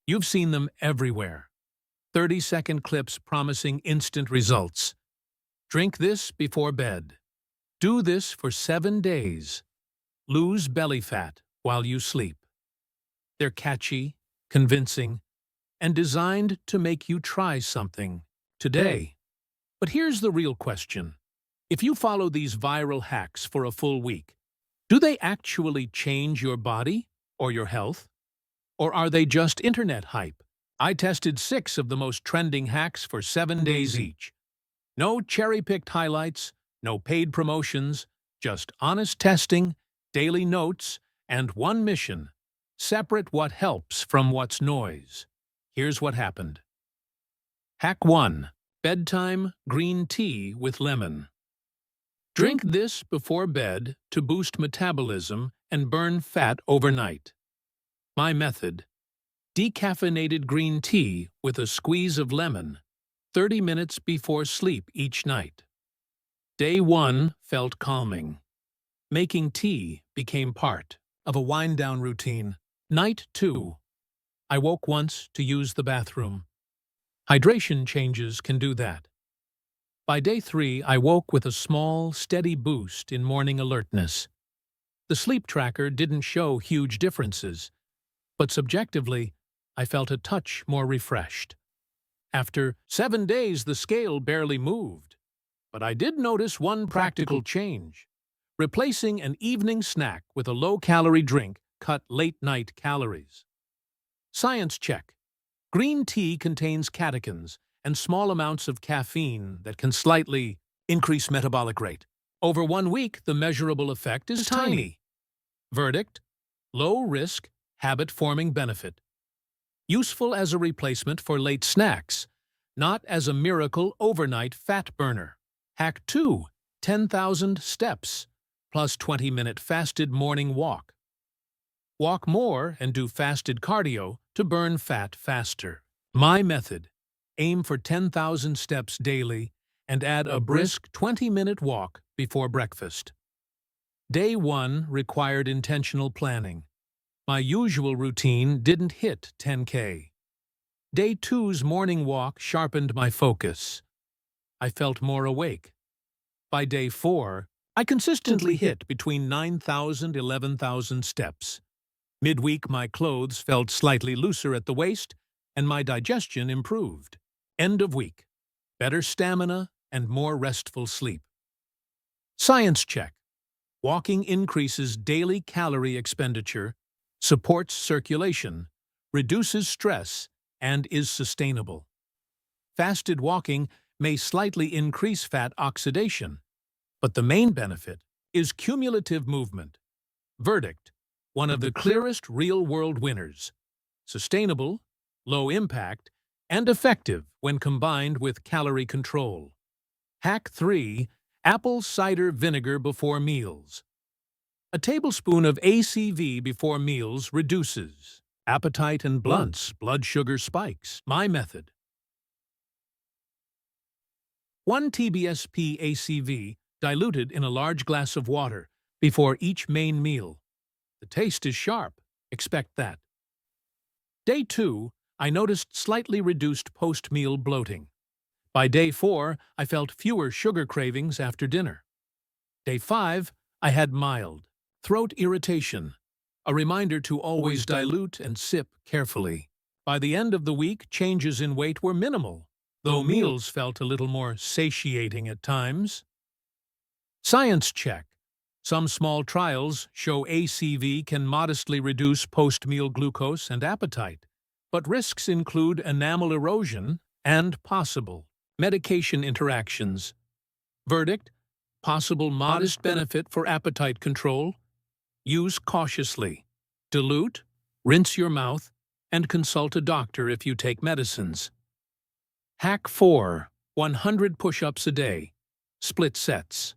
You've seen them everywhere. 30-second clips promising instant results. Drink this before bed. Do this for 7 days. Lose belly fat while you sleep. They're catchy, convincing, and designed to make you try something today. But here's the real question. If you follow these viral hacks for a full week, do they actually change your body or your health? Or are they just internet hype? I tested 6 of the most trending hacks for 7 days each. No cherry-picked highlights, no paid promotions, just honest testing, daily notes, and one mission: separate what helps from what's noise. Here's what happened. Hack 1. Bedtime green tea with lemon. Drink this before bed to boost metabolism and burn fat overnight. My method: decaffeinated green tea with a squeeze of lemon, 30 minutes before sleep each night. Day 1 felt calming. Making tea became part of a wind-down routine. Night 2. I woke once to use the bathroom. Hydration changes can do that. By day 3, I woke with a small, steady boost in morning alertness. The sleep tracker didn't show huge differences, but subjectively, I felt a touch more refreshed. After 7 days, the scale barely moved. But I did notice one practical change. Replacing an evening snack with a low-calorie drink cut late-night calories. Science check. Green tea contains catechins and small amounts of caffeine that can slightly increase metabolic rate. Over 1 week, the measurable effect is tiny. Verdict: low risk, habit-forming benefit. Useful as a replacement for late snacks, not as a miracle overnight fat burner. Hack 2. 10,000 steps, plus 20-minute fasted morning walk. Walk more and do fasted cardio to burn fat faster. My method: aim for 10,000 steps daily and add a brisk 20-minute walk before breakfast. Day 1 required intentional planning. My usual routine didn't hit 10K. Day 2's morning walk sharpened my focus. I felt more awake. By day 4, I consistently hit between 9,000 and 11,000 steps. Midweek, my clothes felt slightly looser at the waist, and my digestion improved. End of week: better stamina and more restful sleep. Science check. Walking increases daily calorie expenditure, supports circulation, reduces stress, and is sustainable. Fasted walking may slightly increase fat oxidation, but the main benefit is cumulative movement. Verdict: one of the clearest real-world winners. Sustainable, low impact, and effective when combined with calorie control. Hack 3. Apple cider vinegar before meals. A tablespoon of ACV before meals reduces appetite and blunts blood sugar spikes. My method: 1 TBSP ACV diluted in a large glass of water before each main meal. The taste is sharp. Expect that. Day 2, I noticed slightly reduced post-meal bloating. By day 4, I felt fewer sugar cravings after dinner. Day 5, I had mild throat irritation, a reminder to always dilute and sip carefully. By the end of the week, changes in weight were minimal, though meals felt a little more satiating at times. Science check. Some small trials show ACV can modestly reduce post-meal glucose and appetite, but risks include enamel erosion and possible medication interactions. Verdict: possible modest benefit for appetite control. Use cautiously. Dilute, rinse your mouth, and consult a doctor if you take medicines. Hack 4. 100 push-ups a day. Split sets.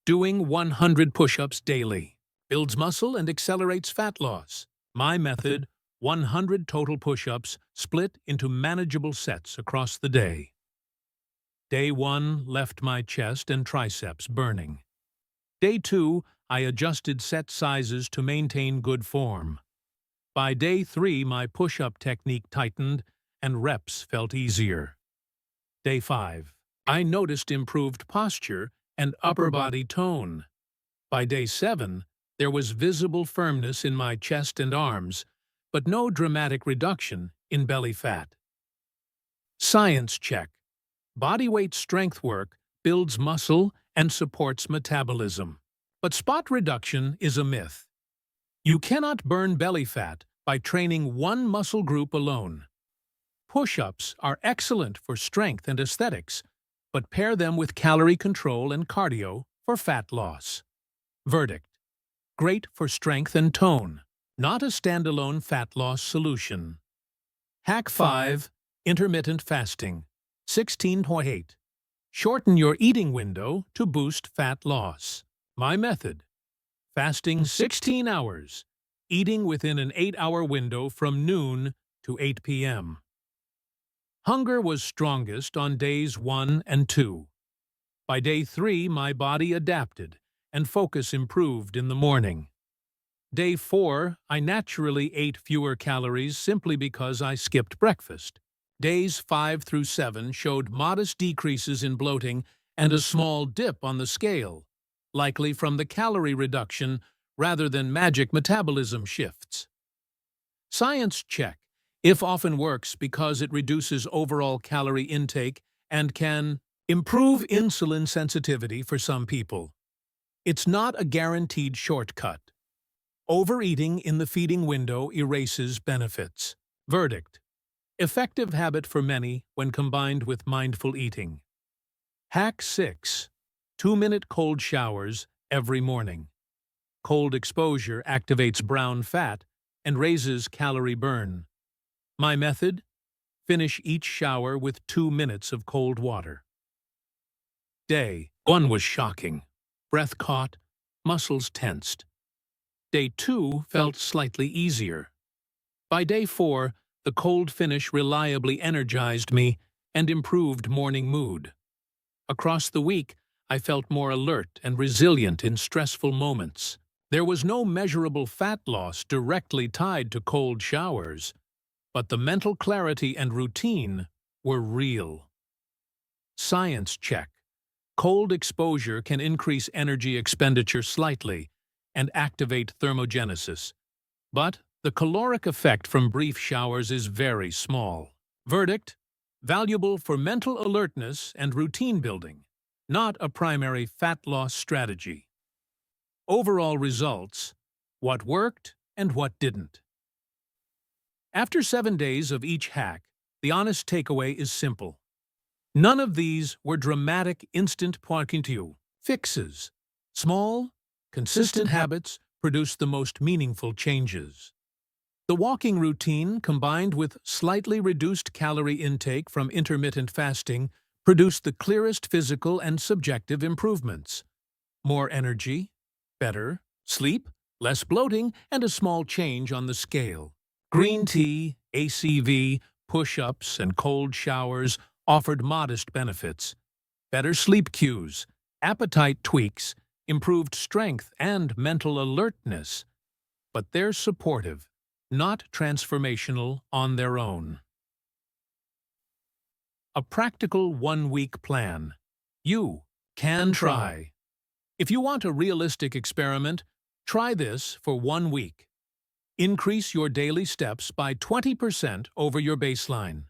Doing 100 push-ups daily builds muscle and accelerates fat loss. My method: 100 total push-ups split into manageable sets across the day. Day 1 left my chest and triceps burning. Day 2, I adjusted set sizes to maintain good form. By day 3, my push-up technique tightened and reps felt easier. Day 5, I noticed improved posture and upper body tone. By day 7, there was visible firmness in my chest and arms, but no dramatic reduction in belly fat. Science check. Bodyweight strength work builds muscle and supports metabolism. But spot reduction is a myth. You cannot burn belly fat by training one muscle group alone. Push-ups are excellent for strength and aesthetics, but pair them with calorie control and cardio for fat loss. Verdict: great for strength and tone, not a standalone fat loss solution. Hack 5. Intermittent fasting. 16.8. Shorten your eating window to boost fat loss. My method: fasting 16 hours, eating within an 8-hour window from noon to 8 p.m. Hunger was strongest on days 1 and 2. By day 3, my body adapted, and focus improved in the morning. Day 4, I naturally ate fewer calories simply because I skipped breakfast. Days 5 through 7 showed modest decreases in bloating and a small dip on the scale, likely from the calorie reduction rather than magic metabolism shifts. Science check. If often works because it reduces overall calorie intake and can improve insulin sensitivity for some people. It's not a guaranteed shortcut. Overeating in the feeding window erases benefits. Verdict: effective habit for many when combined with mindful eating. Hack 6. 2-minute cold showers every morning. Cold exposure activates brown fat and raises calorie burn. My method: finish each shower with 2 minutes of cold water. Day 1 was shocking. Breath caught, muscles tensed. Day 2 felt slightly easier. By day 4, the cold finish reliably energized me and improved morning mood. Across the week, I felt more alert and resilient in stressful moments. There was no measurable fat loss directly tied to cold showers, but the mental clarity and routine were real. Science check. Cold exposure can increase energy expenditure slightly and activate thermogenesis, but the caloric effect from brief showers is very small. Verdict: valuable for mental alertness and routine building, not a primary fat loss strategy. Overall results: what worked and what didn't. After 7 days of each hack, the honest takeaway is simple. None of these were dramatic instant pointu fixes. Small, consistent habits produce the most meaningful changes. The walking routine, combined with slightly reduced calorie intake from intermittent fasting, produced the clearest physical and subjective improvements. More energy, better sleep, less bloating, and a small change on the scale. Green tea, ACV, push-ups, and cold showers offered modest benefits. Better sleep cues, appetite tweaks, improved strength and mental alertness. But they're supportive, not transformational on their own. A practical 1-week plan. You can try. If you want a realistic experiment, try this for 1 week. Increase your daily steps by 20% over your baseline.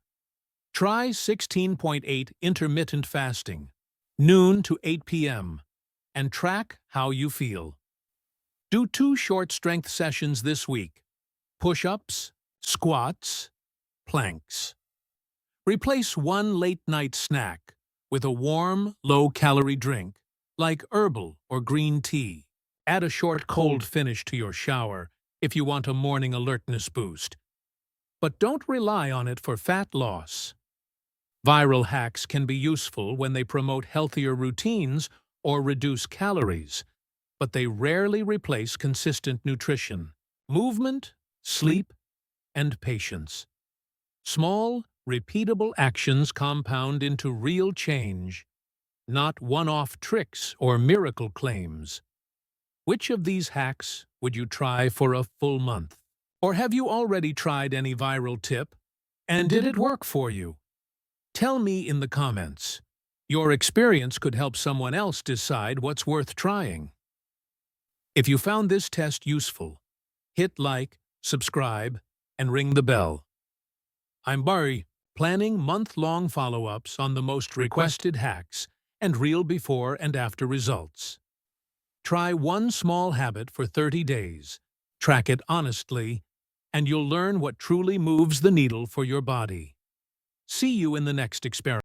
Try 16.8 intermittent fasting, noon to 8 p.m., and track how you feel. Do 2 short strength sessions this week: push-ups, squats, planks. Replace 1 late-night snack with a warm, low-calorie drink, like herbal or green tea. Add a short cold finish to your shower if you want a morning alertness boost. But don't rely on it for fat loss. Viral hacks can be useful when they promote healthier routines or reduce calories, but they rarely replace consistent nutrition, movement, sleep, and patience. Small, repeatable actions compound into real change, not one-off tricks or miracle claims. Which of these hacks would you try for a full month? Or have you already tried any viral tip? And did it work for you? Tell me in the comments. Your experience could help someone else decide what's worth trying. If you found this test useful, hit like, subscribe, and ring the bell. I'm Barry, planning month-long follow-ups on the most requested hacks and real before and after results. Try one small habit for 30 days, track it honestly, and you'll learn what truly moves the needle for your body. See you in the next experiment.